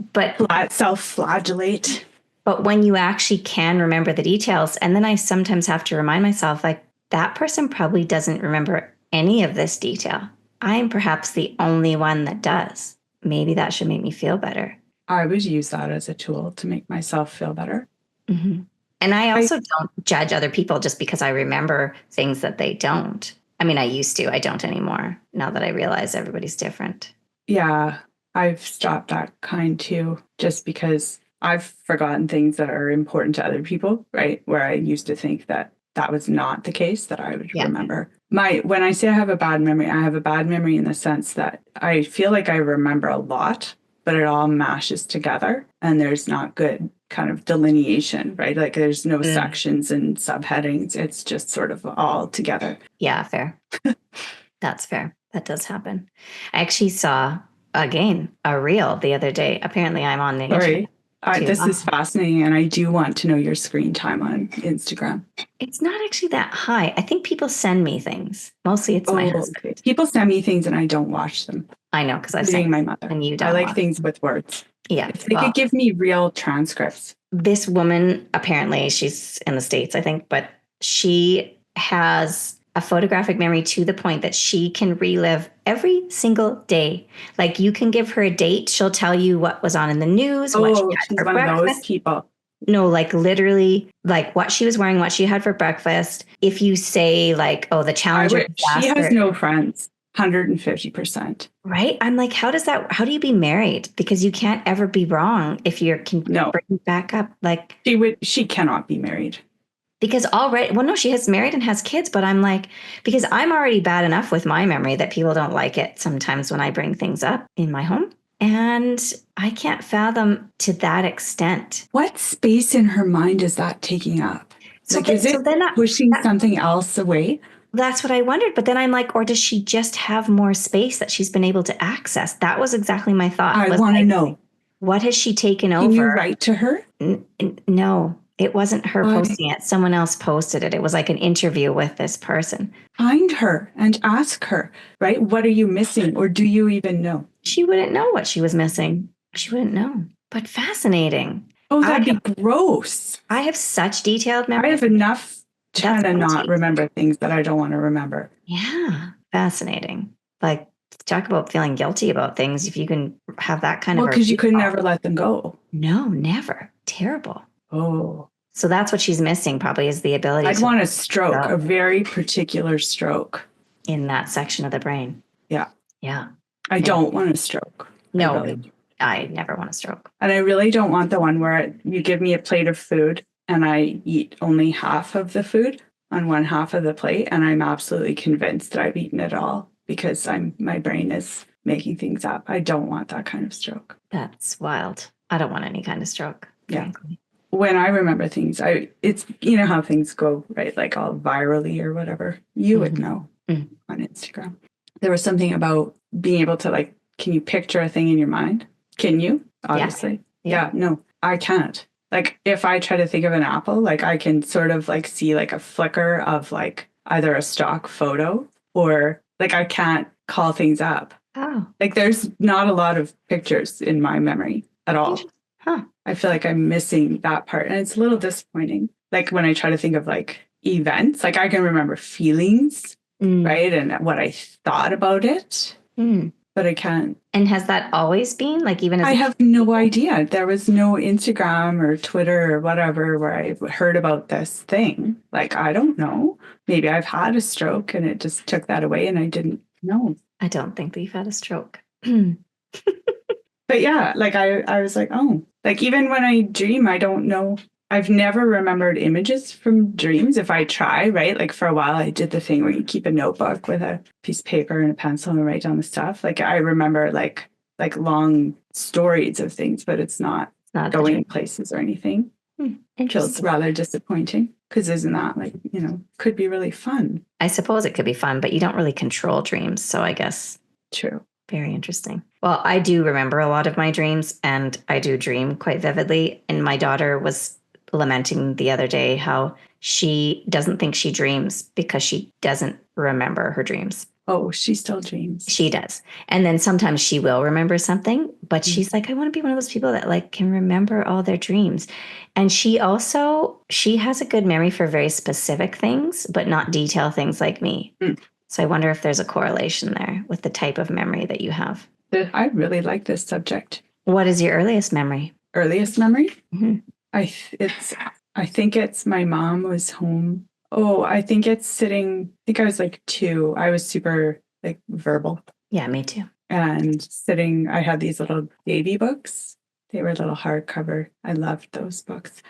[SPEAKER 1] self-flagellate.
[SPEAKER 2] but when you actually can remember the details, and then I sometimes have to remind myself, like, that person probably doesn't remember any of this detail. I am perhaps the only one that does. Maybe that should make me feel better.
[SPEAKER 1] I would use that as a tool to make myself feel better.
[SPEAKER 2] Mm-hmm. And I
[SPEAKER 1] I
[SPEAKER 2] also don't judge other people just because I remember things that they don't. I mean, I used to, I don't anymore now that I realize everybody's different.
[SPEAKER 1] Yeah, I've stopped that kind too, just because I've forgotten things that are important to other people, right? Where I used to think that that was not the case, that I would
[SPEAKER 2] Yeah.
[SPEAKER 1] remember. When I say I have a bad memory, I have a bad memory in the sense that I feel like I remember a lot, but it all mashes together and there's not good kind of delineation, right? Like there's no sections and subheadings. It's just sort of all together.
[SPEAKER 2] Yeah, fair. That's fair. That does happen. I actually saw again a reel the other day. Apparently, I'm on the internet
[SPEAKER 1] Sorry.
[SPEAKER 2] too
[SPEAKER 1] This is
[SPEAKER 2] long.
[SPEAKER 1] fascinating, and I do want to know your screen time on Instagram.
[SPEAKER 2] It's not actually that high. I think people send me things. Mostly, it's my
[SPEAKER 1] Oh,
[SPEAKER 2] husband.
[SPEAKER 1] okay. People send me things and I don't watch them,
[SPEAKER 2] I know because I've
[SPEAKER 1] including
[SPEAKER 2] sent
[SPEAKER 1] my
[SPEAKER 2] you
[SPEAKER 1] mother.
[SPEAKER 2] and you
[SPEAKER 1] I
[SPEAKER 2] don't
[SPEAKER 1] like
[SPEAKER 2] want.
[SPEAKER 1] things with words.
[SPEAKER 2] Yeah.
[SPEAKER 1] If they
[SPEAKER 2] Well,
[SPEAKER 1] could give me real transcripts.
[SPEAKER 2] this woman apparently she's in the States, I think, but she has a photographic memory to the point that she can relive every single day. Like you can give her a date, she'll tell you what was on in the news, what she
[SPEAKER 1] Oh,
[SPEAKER 2] had
[SPEAKER 1] she's
[SPEAKER 2] for
[SPEAKER 1] one of those
[SPEAKER 2] breakfast.
[SPEAKER 1] people.
[SPEAKER 2] No, like literally, like what she was wearing, what she had for breakfast. If you say like, "Oh, the Challenger
[SPEAKER 1] She has
[SPEAKER 2] disaster,"
[SPEAKER 1] no friends. 150%.
[SPEAKER 2] right? I'm like, how does that? How do you be married? Because you can't ever be wrong if you can
[SPEAKER 1] No,
[SPEAKER 2] bring it back up. Like,
[SPEAKER 1] she cannot be married.
[SPEAKER 2] because already, well, no, she has married and has kids, but I'm like, because I'm already bad enough with my memory that people don't like it sometimes when I bring things up in my home. And I can't fathom to that extent.
[SPEAKER 1] What space in her mind is that taking up?
[SPEAKER 2] So,
[SPEAKER 1] Like, is
[SPEAKER 2] so
[SPEAKER 1] it
[SPEAKER 2] then
[SPEAKER 1] pushing something else away?
[SPEAKER 2] that's what I wondered. But then I'm like, or does she just have more space that she's been able to access? That was exactly my thought.
[SPEAKER 1] I
[SPEAKER 2] Was
[SPEAKER 1] want to
[SPEAKER 2] like,
[SPEAKER 1] know.
[SPEAKER 2] what has she taken
[SPEAKER 1] Can you
[SPEAKER 2] over?
[SPEAKER 1] write to her?
[SPEAKER 2] No, it wasn't her
[SPEAKER 1] Why?
[SPEAKER 2] posting it. Someone else posted it. It was like an interview with this person.
[SPEAKER 1] Find her and ask her, right? What are you missing? Or do you even know?
[SPEAKER 2] She wouldn't know what she was missing. She wouldn't know. But fascinating.
[SPEAKER 1] Oh, that'd be gross.
[SPEAKER 2] I have such detailed
[SPEAKER 1] I
[SPEAKER 2] memory.
[SPEAKER 1] have enough to
[SPEAKER 2] That's
[SPEAKER 1] kind of not
[SPEAKER 2] guilty.
[SPEAKER 1] remember things that I don't want to remember.
[SPEAKER 2] Yeah, fascinating. Like, talk about feeling guilty about things. If you can have that kind
[SPEAKER 1] Well,
[SPEAKER 2] of a
[SPEAKER 1] because you could
[SPEAKER 2] recall.
[SPEAKER 1] never let them go.
[SPEAKER 2] No, never. Terrible.
[SPEAKER 1] Oh,
[SPEAKER 2] So that's what she's missing, probably, is the ability
[SPEAKER 1] I'd
[SPEAKER 2] to
[SPEAKER 1] want a stroke,
[SPEAKER 2] go
[SPEAKER 1] a very particular stroke.
[SPEAKER 2] in that section of the brain.
[SPEAKER 1] Yeah.
[SPEAKER 2] Yeah.
[SPEAKER 1] I don't want a stroke.
[SPEAKER 2] No,
[SPEAKER 1] I really do.
[SPEAKER 2] I never want a stroke.
[SPEAKER 1] And I really don't want the one where you give me a plate of food and I eat only half of the food on one half of the plate. And I'm absolutely convinced that I've eaten it all because my brain is making things up. I don't want that kind of stroke.
[SPEAKER 2] That's wild. I don't want any kind of stroke.
[SPEAKER 1] Yeah.
[SPEAKER 2] Frankly.
[SPEAKER 1] When I remember things, it's you know how things go, right? Like all virally or whatever. You would know on Instagram. There was something about being able to like, can you picture a thing in your mind? Can you? Obviously. Yeah. No, I can't. Like if I try to think of an apple, like I can sort of like see like a flicker of like either a stock photo or like I can't call things up.
[SPEAKER 2] Oh.
[SPEAKER 1] Like there's not a lot of pictures in my memory at all.
[SPEAKER 2] Huh.
[SPEAKER 1] I feel like I'm missing that part. And it's a little disappointing. Like when I try to think of like events, like I can remember feelings, right? And what I thought about it, but I can't.
[SPEAKER 2] And has that always been like even as
[SPEAKER 1] I have no idea. There was no Instagram or Twitter or whatever where I heard about this thing. Like, I don't know. Maybe I've had a stroke and it just took that away and I didn't know.
[SPEAKER 2] I don't think that you've had a stroke.
[SPEAKER 1] But yeah, like I was like, oh, like even when I dream, I don't know. I've never remembered images from dreams if I try, right? Like for a while, I did the thing where you keep a notebook with a piece of paper and a pencil and write down the stuff. Like I remember like long stories of things, but it's not going places or anything. It feels rather disappointing because isn't that like, could be really fun.
[SPEAKER 2] I suppose it could be fun, but you don't really control dreams. So I guess.
[SPEAKER 1] True.
[SPEAKER 2] Very interesting. Well, I do remember a lot of my dreams and I do dream quite vividly. And my daughter was lamenting the other day how she doesn't think she dreams because she doesn't remember her dreams.
[SPEAKER 1] Oh, she still dreams.
[SPEAKER 2] She does. And then sometimes she will remember something, but she's like, I want to be one of those people that like can remember all their dreams. And she has a good memory for very specific things, but not detail things like me. So I wonder if there's a correlation there with the type of memory that you have.
[SPEAKER 1] I really like this subject.
[SPEAKER 2] What is your earliest memory?
[SPEAKER 1] Earliest memory? Mm-hmm. I think it's my mom was home. Oh, I think I was like 2. I was super like verbal.
[SPEAKER 2] Yeah, me too.
[SPEAKER 1] And I had these little baby books. They were a little hardcover. I loved those books.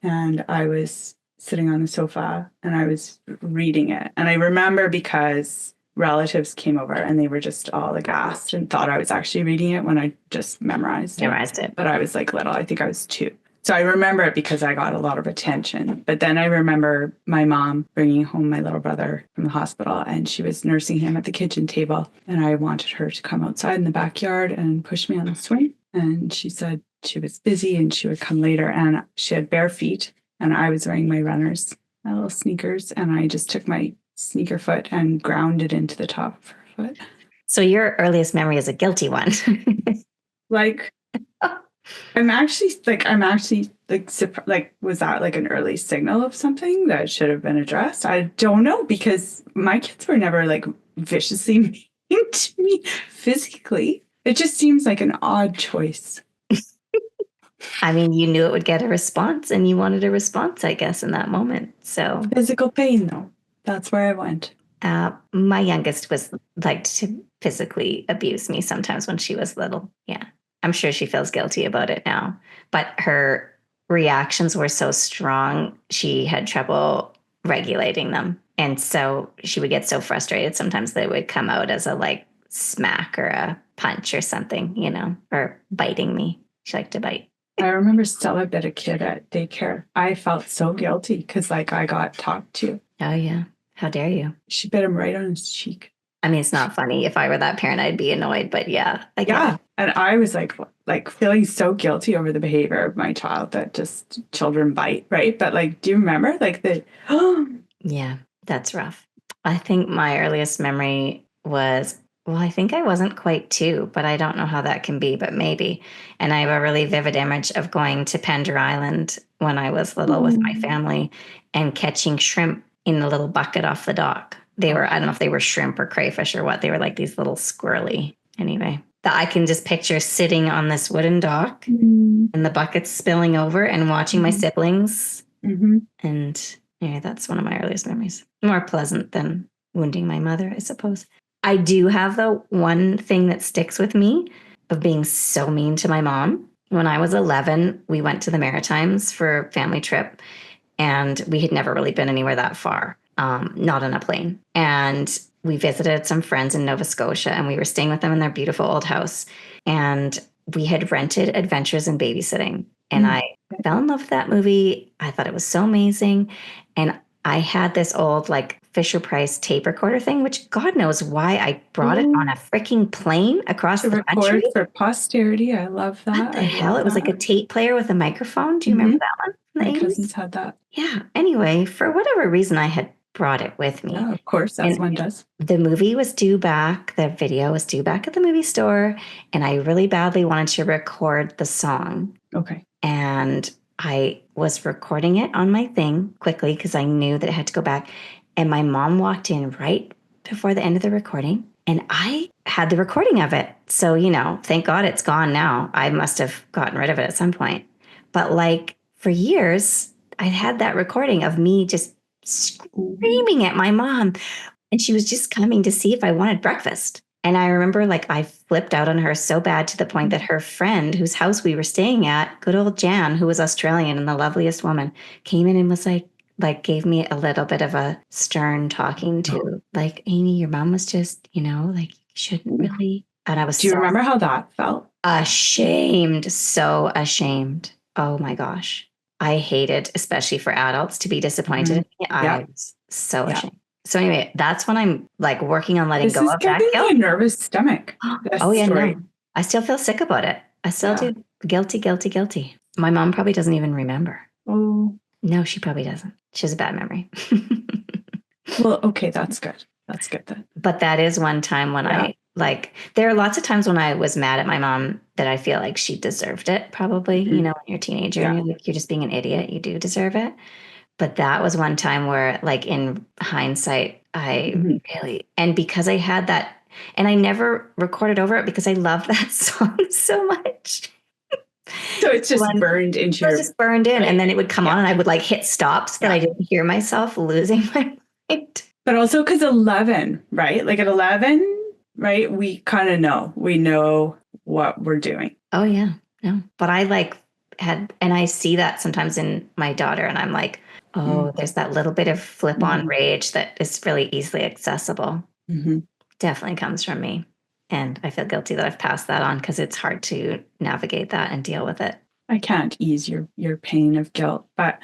[SPEAKER 1] And I was sitting on the sofa and I was reading it. And I remember because relatives came over and they were just all aghast and thought I was actually reading it when I just memorized it. But I was like little. I think I was 2. So I remember it because I got a lot of attention. But then I remember my mom bringing home my little brother from the hospital and she was nursing him at the kitchen table. And I wanted her to come outside in the backyard and push me on the swing. And she said she was busy and she would come later. And she had bare feet and I was wearing my runners, my little sneakers. And I just took my sneaker foot and ground it into the top of her foot.
[SPEAKER 2] So your earliest memory is a guilty one.
[SPEAKER 1] Like... I'm actually was that like an early signal of something that should have been addressed? I don't know because my kids were never like viciously mean to me physically. It just seems like an odd choice.
[SPEAKER 2] I mean, you knew it would get a response and you wanted a response, I guess, in that moment. So
[SPEAKER 1] physical pain though, that's where I went.
[SPEAKER 2] My youngest liked to physically abuse me sometimes when she was little. Yeah. I'm sure she feels guilty about it now, but her reactions were so strong, she had trouble regulating them. And so she would get so frustrated. Sometimes they would come out as a like smack or a punch or something, or biting me. She liked to bite.
[SPEAKER 1] I remember Stella bit a kid at daycare. I felt so guilty because like I got talked to.
[SPEAKER 2] Oh yeah. How dare you?
[SPEAKER 1] She bit him right on his cheek.
[SPEAKER 2] I mean, it's not funny. If I were that parent, I'd be annoyed, but yeah.
[SPEAKER 1] Yeah. And I was like feeling so guilty over the behavior of my child that just children bite, right? But like, do you remember
[SPEAKER 2] Yeah, that's rough. I think my earliest memory was, I think I wasn't quite 2, but I don't know how that can be, but maybe. And I have a really vivid image of going to Pender Island when I was little with my family and catching shrimp in a little bucket off the dock. They were, I don't know if they were shrimp or crayfish or what. They were like these little squirrely. Anyway, that I can just picture sitting on this wooden dock and the buckets spilling over and watching my siblings. And yeah, that's one of my earliest memories. More pleasant than wounding my mother, I suppose. I do have the one thing that sticks with me of being so mean to my mom. When I was 11, we went to the Maritimes for a family trip and we had never really been anywhere that far. Not on a plane. And we visited some friends in Nova Scotia and we were staying with them in their beautiful old house. And we had rented Adventures in Babysitting. And I fell in love with that movie. I thought it was so amazing. And I had this old like Fisher Price tape recorder thing, which God knows why I brought it on a freaking plane across the country.
[SPEAKER 1] For posterity. I love that.
[SPEAKER 2] What the hell? It was like a tape player with a microphone. Do you remember that one?
[SPEAKER 1] My cousins had that.
[SPEAKER 2] Yeah. Anyway, for whatever reason, I had brought it with me.
[SPEAKER 1] Yeah, of course, as one does.
[SPEAKER 2] The movie was due back. The video was due back at the movie store. And I really badly wanted to record the song.
[SPEAKER 1] Okay.
[SPEAKER 2] And I was recording it on my thing quickly because I knew that it had to go back. And my mom walked in right before the end of the recording, and I had the recording of it. So, thank God it's gone now. I must have gotten rid of it at some point. But like for years, I'd had that recording of me just screaming at my mom. And she was just coming to see if I wanted breakfast. And I remember like I flipped out on her so bad to the point that her friend whose house we were staying at, good old Jan, who was Australian and the loveliest woman, came in and was like gave me a little bit of a stern talking to, like, Amy, your mom was just, like, you shouldn't really. And I was
[SPEAKER 1] Do you remember how that felt?
[SPEAKER 2] Ashamed, so ashamed. Oh my gosh. I hated, especially for adults, to be disappointed in me. I was so ashamed. So anyway, that's when I'm like working on letting go of that
[SPEAKER 1] This is
[SPEAKER 2] guilt.
[SPEAKER 1] giving me a nervous stomach.
[SPEAKER 2] Oh yeah, no. I still feel sick about it. I still do. Guilty, guilty, guilty. My mom probably doesn't even remember.
[SPEAKER 1] Oh.
[SPEAKER 2] No, she probably doesn't. She has a bad memory.
[SPEAKER 1] Well, okay, that's good. That's good then.
[SPEAKER 2] But that is one time when I there are lots of times when I was mad at my mom that I feel like she deserved it, probably, when you're a teenager and you're just being an idiot, you do deserve it. But that was one time where, like, in hindsight, I really, and because I had that, and I never recorded over it because I love that song so much.
[SPEAKER 1] So it's just burned into your...
[SPEAKER 2] just burned in, and then it would come on and I would like hit stop so that I didn't hear myself losing my mind.
[SPEAKER 1] But also because 11, right? Like at 11, right? We kind of know. We know what we're doing.
[SPEAKER 2] Oh, yeah. No. But I and I see that sometimes in my daughter, and I'm like, there's that little bit of flip-on rage that is really easily accessible. Definitely comes from me. And I feel guilty that I've passed that on because it's hard to navigate that and deal with it.
[SPEAKER 1] I can't ease your pain of guilt, but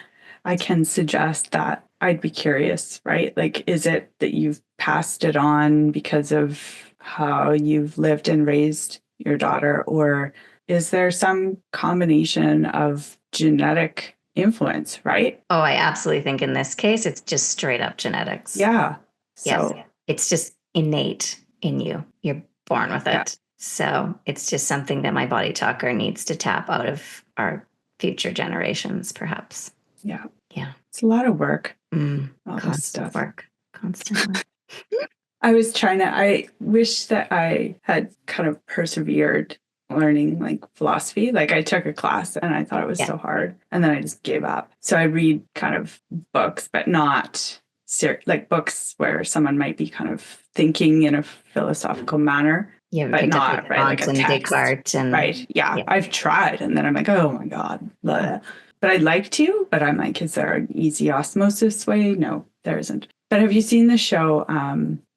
[SPEAKER 1] I can suggest that I'd be curious, right? Like, is it that you've passed it on because of how you've lived and raised your daughter? Or is there some combination of genetic influence, right?
[SPEAKER 2] Oh, I absolutely think in this case, it's just straight up genetics.
[SPEAKER 1] Yeah.
[SPEAKER 2] Yes. It's just innate in you. You're born with it. So it's just something that my body talker needs to tap out of our future generations, perhaps.
[SPEAKER 1] Yeah.
[SPEAKER 2] Yeah.
[SPEAKER 1] It's a lot of work.
[SPEAKER 2] Constant work. Constant work.
[SPEAKER 1] I wish that I had kind of persevered learning like philosophy. Like I took a class and I thought it was so hard and then I just gave up. So I read kind of books, but not like books where someone might be kind of thinking in a philosophical manner. But not right, like a text. Descartes and, right. Yeah, I've tried and then I'm like, oh my God. Blah. But I'd like to, but I'm like, is there an easy osmosis way? No, there isn't. But have you seen the show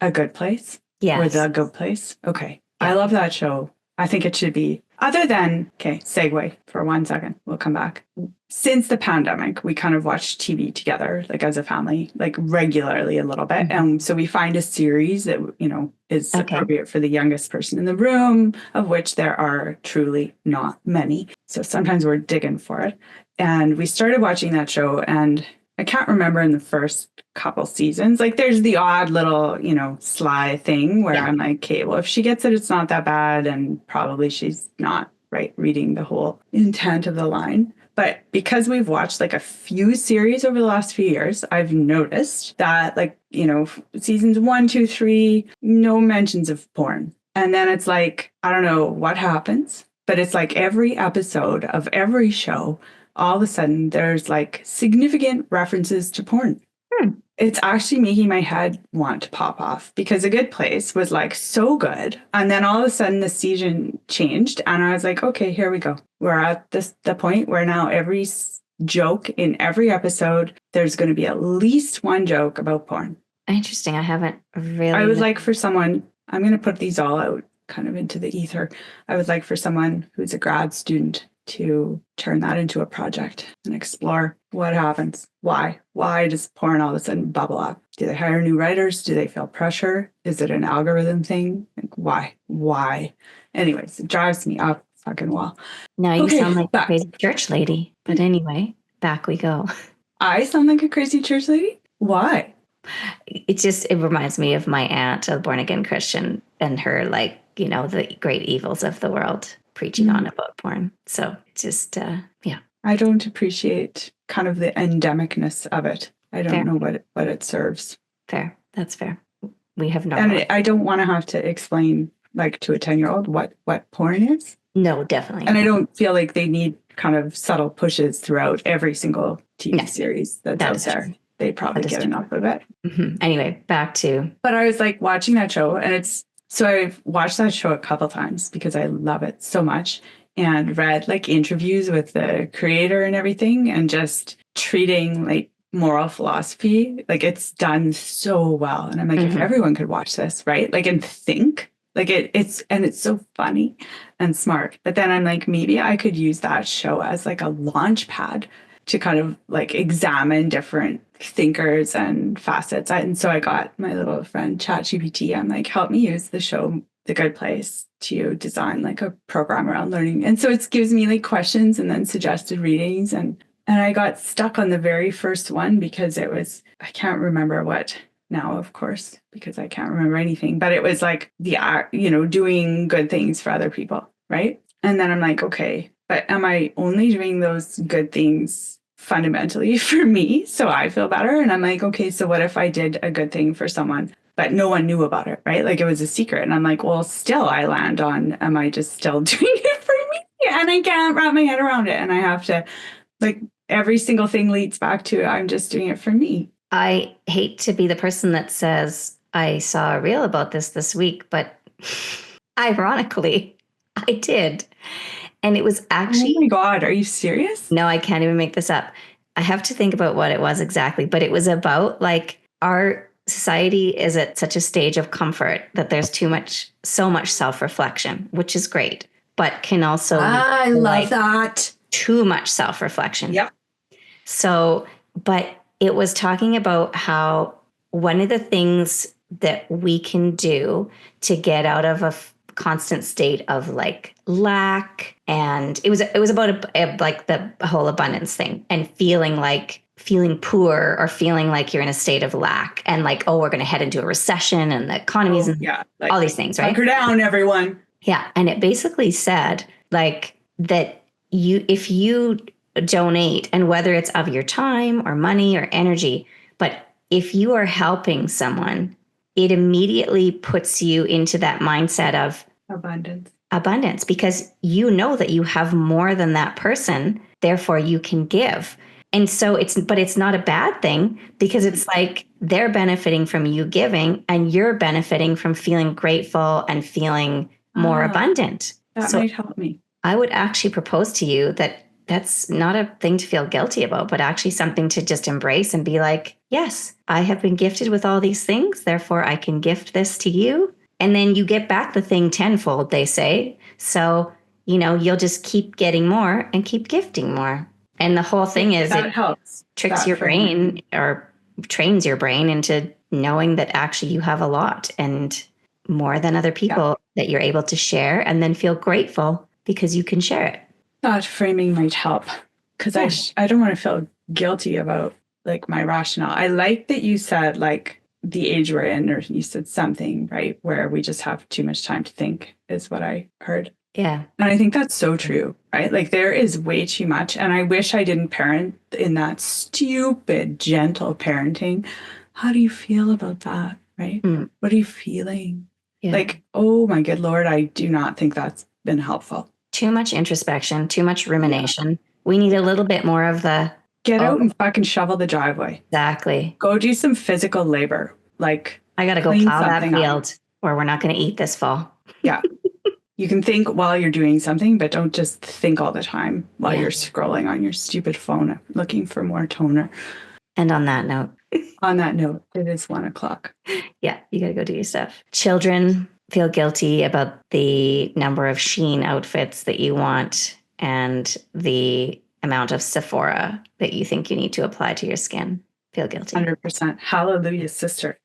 [SPEAKER 1] A Good Place? Yes. Or The Good Place? Okay. Yeah. I love that show. I think it should be, other than, segue for 1 second. We'll come back. Since the pandemic, we kind of watched TV together, like as a family, like regularly a little bit. And so we find a series that, is appropriate for the youngest person in the room, of which there are truly not many. So sometimes we're digging for it. And we started watching that show, and I can't remember in the first couple seasons, like there's the odd little, sly thing where I'm like, okay, well, if she gets it, it's not that bad. And probably she's not reading the whole intent of the line. But because we've watched like a few series over the last few years, I've noticed that seasons 1, 2, 3, no mentions of porn. And then it's like, I don't know what happens, but it's like every episode of every show, all of a sudden there's like significant references to porn. It's actually making my head want to pop off because A Good Place was like so good. And then all of a sudden the season changed and I was like, okay, here we go. We're at the point where now every joke in every episode, there's going to be at least one joke about porn.
[SPEAKER 2] Interesting. I haven't really.
[SPEAKER 1] I would like for someone, I'm going to put these all out kind of into the ether. I would like for someone who's a grad student to turn that into a project and explore what happens. Why does porn all of a sudden bubble up? Do they hire new writers? Do they feel pressure? Is it an algorithm thing? Like, why? Anyways, it drives me up fucking wall.
[SPEAKER 2] Now you sound like a crazy church lady. But anyway, back we go.
[SPEAKER 1] I sound like a crazy church lady? Why?
[SPEAKER 2] It reminds me of my aunt, a born again Christian, and her the great evils of the world preaching on about porn. So just, I
[SPEAKER 1] don't appreciate kind of the endemicness of it. I don't know what it serves.
[SPEAKER 2] Fair. That's fair. We have
[SPEAKER 1] And
[SPEAKER 2] normalized.
[SPEAKER 1] I don't want to have to explain like to a 10-year-old what porn is.
[SPEAKER 2] No, definitely.
[SPEAKER 1] And I don't feel like they need kind of subtle pushes throughout every single TV
[SPEAKER 2] No,
[SPEAKER 1] series that's
[SPEAKER 2] that
[SPEAKER 1] out
[SPEAKER 2] is
[SPEAKER 1] there.
[SPEAKER 2] true.
[SPEAKER 1] They probably
[SPEAKER 2] That is
[SPEAKER 1] get
[SPEAKER 2] true.
[SPEAKER 1] enough of it.
[SPEAKER 2] Anyway, back to.
[SPEAKER 1] But I was like watching that show, and so I've watched that show a couple times because I love it so much, and read like interviews with the creator and everything, and just treating like moral philosophy, like it's done so well. And I'm like, if everyone could watch this, right? Like, and think, like it's so funny and smart. But then I'm like, maybe I could use that show as like a launch pad to kind of like examine different thinkers and facets. And so I got my little friend ChatGPT. I'm like, help me use the show The Good Place to design like a program around learning. And so it gives me like questions and then suggested readings. And I got stuck on the very first one because it was, I can't remember what now, of course, because I can't remember anything, but it was like doing good things for other people. Right. And then I'm like, okay, but am I only doing those good things fundamentally for me so I feel better? And I'm like, okay, so what if I did a good thing for someone, but no one knew about it, right? Like it was a secret. And I'm like, well, still I land on, am I just still doing it for me? And I can't wrap my head around it. And I have to, like, every single thing leads back to, I'm just doing it for me.
[SPEAKER 2] I hate to be the person that says, I saw a reel about this week, but ironically, I did. And it was actually.
[SPEAKER 1] Oh my God, are you serious?
[SPEAKER 2] No, I can't even make this up. I have to think about what it was exactly, but it was about like our society is at such a stage of comfort that there's so much self-reflection, which is great, but can also.
[SPEAKER 1] I love that.
[SPEAKER 2] Too much self-reflection.
[SPEAKER 1] Yep.
[SPEAKER 2] So, but it was talking about how one of the things that we can do to get out of a constant state of like lack, and it was about like the whole abundance thing, and feeling poor or feeling like you're in a state of lack, and like, oh, we're going to head into a recession and the economy's like, all these things, right?
[SPEAKER 1] Hunker down, everyone.
[SPEAKER 2] Yeah. And it basically said like that if you donate, and whether it's of your time or money or energy, but if you are helping someone, it immediately puts you into that mindset of abundance, because you know that you have more than that person, therefore you can give. And so it's not a bad thing, because it's like they're benefiting from you giving, and you're benefiting from feeling grateful and feeling more abundant.
[SPEAKER 1] That might help me.
[SPEAKER 2] I would actually propose to you that that's not a thing to feel guilty about, but actually something to just embrace and be like, yes, I have been gifted with all these things, therefore I can gift this to you. And then you get back the thing tenfold, they say. So, you'll just keep getting more and keep gifting more. And the whole thing is
[SPEAKER 1] that
[SPEAKER 2] it
[SPEAKER 1] helps.
[SPEAKER 2] Tricks your brain, or trains your brain into knowing that actually you have a lot and more than other people that you're able to share, and then feel grateful because you can share it.
[SPEAKER 1] That framing might help, because I don't want to feel guilty about like my rationale. I like that you said like the age we're in, or you said something, right, where we just have too much time to think is what I heard.
[SPEAKER 2] Yeah.
[SPEAKER 1] And I think that's so true, right? Like there is way too much. And I wish I didn't parent in that stupid, gentle parenting. How do you feel about that, right? What are you feeling? Yeah. Like, oh my good Lord, I do not think that's been helpful.
[SPEAKER 2] Too much introspection, too much rumination. Yeah. We need a little bit more of the
[SPEAKER 1] get out and fucking shovel the driveway.
[SPEAKER 2] Exactly.
[SPEAKER 1] Go do some physical labor. Like
[SPEAKER 2] I got to go plow that field, or we're not going to eat this fall.
[SPEAKER 1] Yeah. You can think while you're doing something, but don't just think all the time while you're scrolling on your stupid phone looking for more toner.
[SPEAKER 2] And on that note,
[SPEAKER 1] it is 1:00.
[SPEAKER 2] Yeah, you got to go do your stuff. Children feel guilty about the number of Shein outfits that you want and the amount of Sephora that you think you need to apply to your skin. Feel guilty.
[SPEAKER 1] 100%. Hallelujah, sister.